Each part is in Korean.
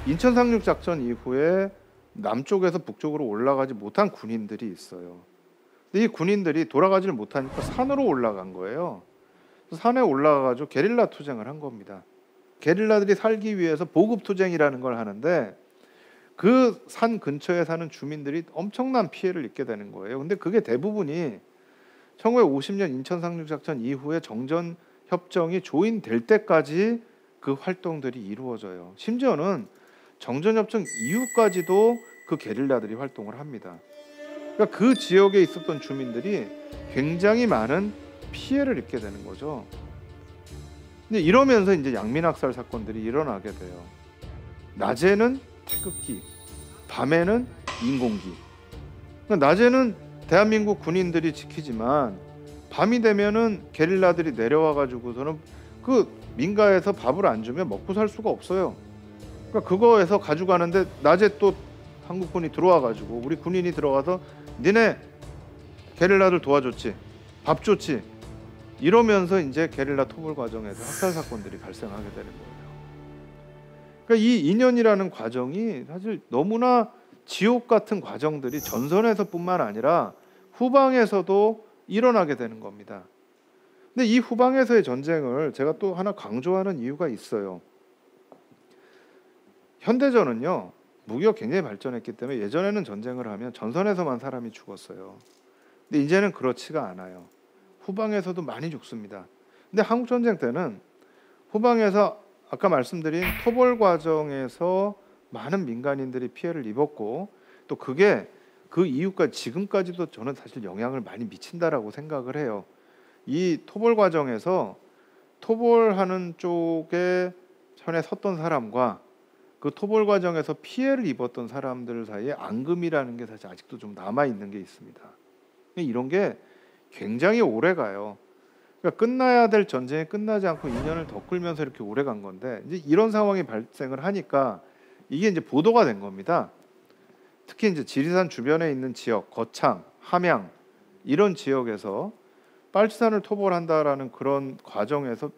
인천 상륙 작전 이후에 남쪽에서 북쪽으로 올라가지 못한 군인들이 있어요. 근데 이 군인들이 돌아가지를 못하니까 산으로 올라간 거예요. 산에 올라가가지고 게릴라 투쟁을 한 겁니다. 게릴라들이 살기 위해서 보급 투쟁이라는 걸 하는데 그 산 근처에 사는 주민들이 엄청난 피해를 입게 되는 거예요. 근데 그게 대부분이 1950년 인천 상륙 작전 이후에 정전 협정이 조인될 때까지 그 활동들이 이루어져요. 심지어는 정전 협정 이후까지도 그 게릴라들이 활동을 합니다. 그러니까 그 지역에 있었던 주민들이 굉장히 많은 피해를 입게 되는 거죠. 근데 이러면서 이제 양민학살 사건들이 일어나게 돼요. 낮에는 태극기, 밤에는 인공기. 그러니까 낮에는 대한민국 군인들이 지키지만 밤이 되면은 게릴라들이 내려와 가지고서는 그 민가에서 밥을 안 주면 먹고 살 수가 없어요. 그러니까 그거에서 가져가는데 낮에 또 한국군이 들어와 가지고 우리 군인이 들어가서 니네 게릴라들 도와줬지, 밥 줬지, 이러면서 이제 게릴라 토벌 과정에서 학살 사건들이 발생하게 되는 거예요. 그러니까 이 인연이라는 과정이 사실 너무나 지옥 같은 과정들이 전선에서뿐만 아니라 후방에서도 일어나게 되는 겁니다. 근데 이 후방에서의 전쟁을 제가 또 하나 강조하는 이유가 있어요. 현대전은요, 무기가 굉장히 발전했기 때문에 예전에는 전쟁을 하면 전선에서만 사람이 죽었어요. 근데 이제는 그렇지가 않아요. 후방에서도 많이 죽습니다. 근데 한국전쟁 때는 후방에서 아까 말씀드린 토벌 과정에서 많은 민간인들이 피해를 입었고, 또 그게 그 이후까지 지금까지도 저는 사실 영향을 많이 미친다라고 생각을 해요. 이 토벌 과정에서 토벌하는 쪽에 편에 섰던 사람과 그 토벌 과정에서 피해를 입었던 사람들 사이에 앙금이라는 게 사실 아직도 좀 남아 있는 게 있습니다. 이런 게 굉장히 오래 가요. 그러니까 끝나야 될 전쟁이 끝나지 않고 2년을 더 끌면서 이렇게 오래 간 건데, 이제 이런 상황이 발생을 하니까 이게 이제 보도가 된 겁니다. 특히 이제 지리산 주변에 있는 지역, 거창, 함양 이런 지역에서 빨치산을 토벌한다라는 그런 과정에서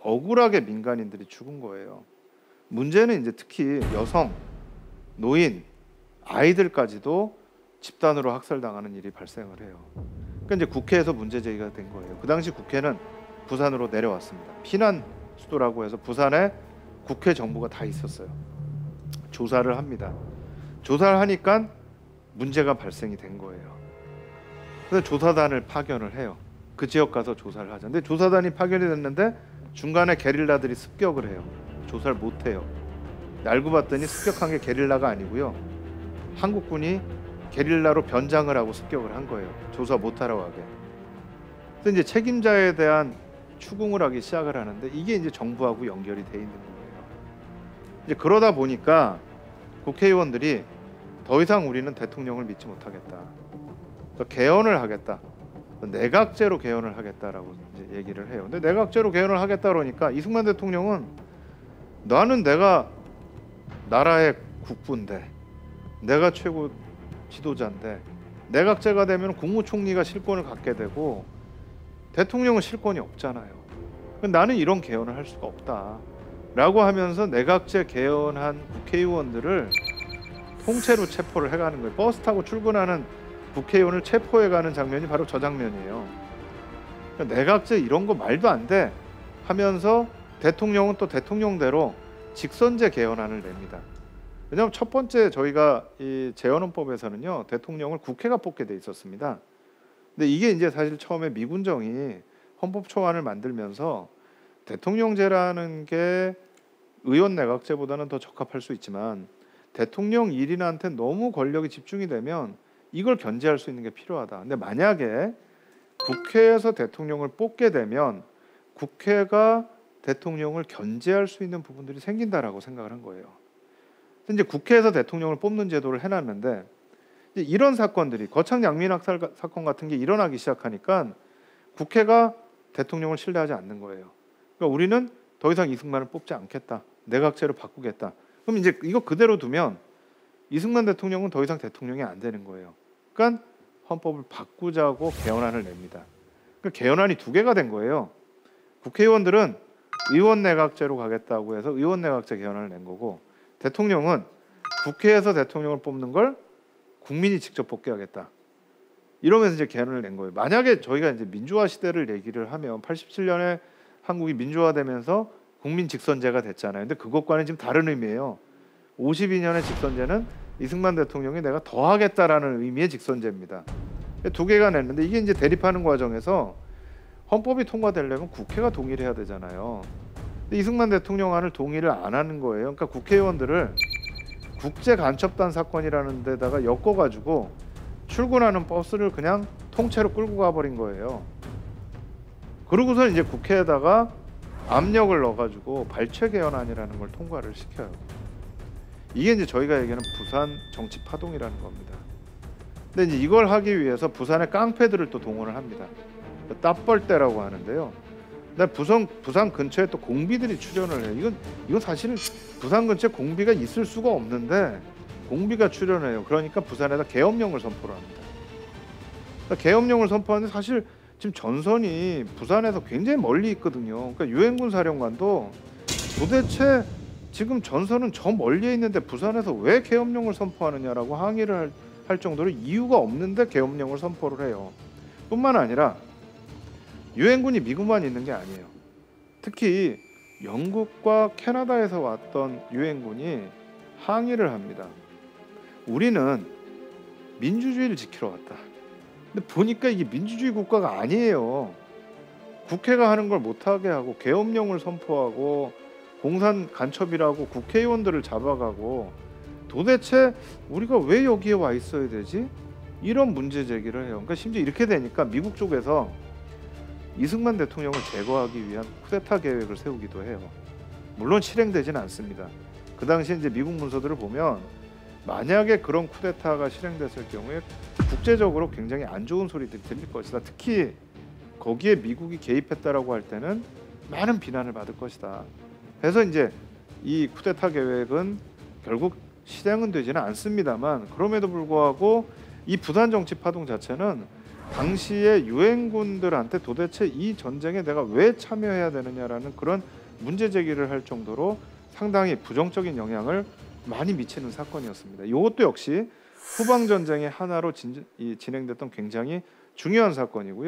억울하게 민간인들이 죽은 거예요. 문제는 이제 특히 여성, 노인, 아이들까지도 집단으로 학살당하는 일이 발생을 해요. 그러니까 이제 국회에서 문제 제기가 된 거예요. 그 당시 국회는 부산으로 내려왔습니다. 피난 수도라고 해서 부산에 국회 정부가 다 있었어요. 조사를 합니다. 조사를 하니까 문제가 발생이 된 거예요. 그래서 조사단을 파견을 해요. 그 지역 가서 조사를 하자. 근데 조사단이 파견이 됐는데 중간에 게릴라들이 습격을 해요. 조사를 못 해요. 알고 봤더니 습격한 게 게릴라가 아니고요, 한국군이 게릴라로 변장을 하고 습격을 한 거예요. 조사 못하라고 하게. 그래서 이제 책임자에 대한 추궁을 하기 시작을 하는데 이게 이제 정부하고 연결이 돼 있는 거예요. 이제 그러다 보니까 국회의원들이 더 이상 우리는 대통령을 믿지 못하겠다, 개헌을 하겠다, 내각제로 개헌을 하겠다라고 이제 얘기를 해요. 근데 내각제로 개헌을 하겠다 그러니까 이승만 대통령은 나는 내가 나라의 국부인데, 내가 최고 지도자인데 내각제가 되면 국무총리가 실권을 갖게 되고 대통령은 실권이 없잖아요. 나는 이런 개헌을 할 수가 없다라고 하면서 내각제 개헌한 국회의원들을 통째로 체포를 해가는 거예요. 버스 타고 출근하는 국회의원을 체포해가는 장면이 바로 저 장면이에요. 내각제 이런 거 말도 안 돼 하면서 대통령은 또 대통령대로 직선제 개헌안을 냅니다. 왜냐하면 첫 번째 저희가 이 재헌헌법에서는요, 대통령을 국회가 뽑게 돼 있었습니다. 근데 이게 이제 사실 처음에 미군정이 헌법 초안을 만들면서 대통령제라는 게 의원 내각제보다는 더 적합할 수 있지만 대통령 일인한테 너무 권력이 집중이 되면 이걸 견제할 수 있는 게 필요하다. 근데 만약에 국회에서 대통령을 뽑게 되면 국회가 대통령을 견제할 수 있는 부분들이 생긴다라고 생각을 한 거예요. 이제 국회에서 대통령을 뽑는 제도를 해놨는데 이제 이런 사건들이 거창 양민학살 사건 같은 게 일어나기 시작하니까 국회가 대통령을 신뢰하지 않는 거예요. 그러니까 우리는 더 이상 이승만을 뽑지 않겠다, 내각제로 바꾸겠다. 그럼 이제 이거 그대로 두면 이승만 대통령은 더 이상 대통령이 안 되는 거예요. 그러니까 헌법을 바꾸자고 개헌안을 냅니다. 그러니까 개헌안이 두 개가 된 거예요. 국회의원들은 의원 내각제로 가겠다고 해서 의원 내각제 개헌안을 낸 거고, 대통령은 국회에서 대통령을 뽑는 걸 국민이 직접 뽑게하겠다. 이러면서 이제 개헌을 낸 거예요. 만약에 저희가 이제 민주화 시대를 얘기를 하면 87년에 한국이 민주화되면서 국민 직선제가 됐잖아요. 근데 그것과는 지금 다른 의미예요. 52년의 직선제는 이승만 대통령이 내가 더 하겠다라는 의미의 직선제입니다. 두 개가 냈는데 이게 이제 대립하는 과정에서 헌법이 통과되려면 국회가 동의를 해야 되잖아요. 근데 이승만 대통령 안을 동의를 안 하는 거예요. 그러니까 국회의원들을 국제간첩단 사건이라는 데다가 엮어가지고 출근하는 버스를 그냥 통째로 끌고 가버린 거예요. 그러고서 이제 국회에다가 압력을 넣어가지고 발췌 개헌안이라는 걸 통과를 시켜요. 이게 이제 저희가 얘기하는 부산 정치 파동이라는 겁니다. 근데 이제 이걸 하기 위해서 부산의 깡패들을 또 동원을 합니다. 따뻘떼라고 하는데요. 근데 부산 근처에 또 공비들이 출연을 해요. 이건 사실은 부산 근처에 공비가 있을 수가 없는데 공비가 출연해요. 그러니까 부산에다 계엄령을 선포를 합니다. 그러니까 계엄령을 선포하는데 사실 지금 전선이 부산에서 굉장히 멀리 있거든요. 그러니까 유엔군 사령관도 도대체 지금 전선은 저 멀리에 있는데 부산에서 왜 계엄령을 선포하느냐라고 항의를 할 정도로 이유가 없는데 계엄령을 선포를 해요. 뿐만 아니라 유엔군이 미국만 있는 게 아니에요. 특히 영국과 캐나다에서 왔던 유엔군이 항의를 합니다. 우리는 민주주의를 지키러 왔다. 근데 보니까 이게 민주주의 국가가 아니에요. 국회가 하는 걸 못하게 하고 계엄령을 선포하고 공산 간첩이라고 국회의원들을 잡아가고 도대체 우리가 왜 여기에 와 있어야 되지? 이런 문제 제기를 해요. 그러니까 심지어 이렇게 되니까 미국 쪽에서 이승만 대통령을 제거하기 위한 쿠데타 계획을 세우기도 해요. 물론 실행되지는 않습니다. 그 당시에 이제 미국 문서들을 보면 만약에 그런 쿠데타가 실행됐을 경우에 국제적으로 굉장히 안 좋은 소리들이 들릴 것이다. 특히 거기에 미국이 개입했다라고 할 때는 많은 비난을 받을 것이다. 그래서 이제 이 쿠데타 계획은 결국 실행은 되지는 않습니다만 그럼에도 불구하고 이 부산 정치 파동 자체는 당시에 유엔군들한테 도대체 이 전쟁에 내가 왜 참여해야 되느냐라는 그런 문제 제기를 할 정도로 상당히 부정적인 영향을 많이 미치는 사건이었습니다. 이것도 역시 후방 전쟁의 하나로 진행됐던 굉장히 중요한 사건이고요.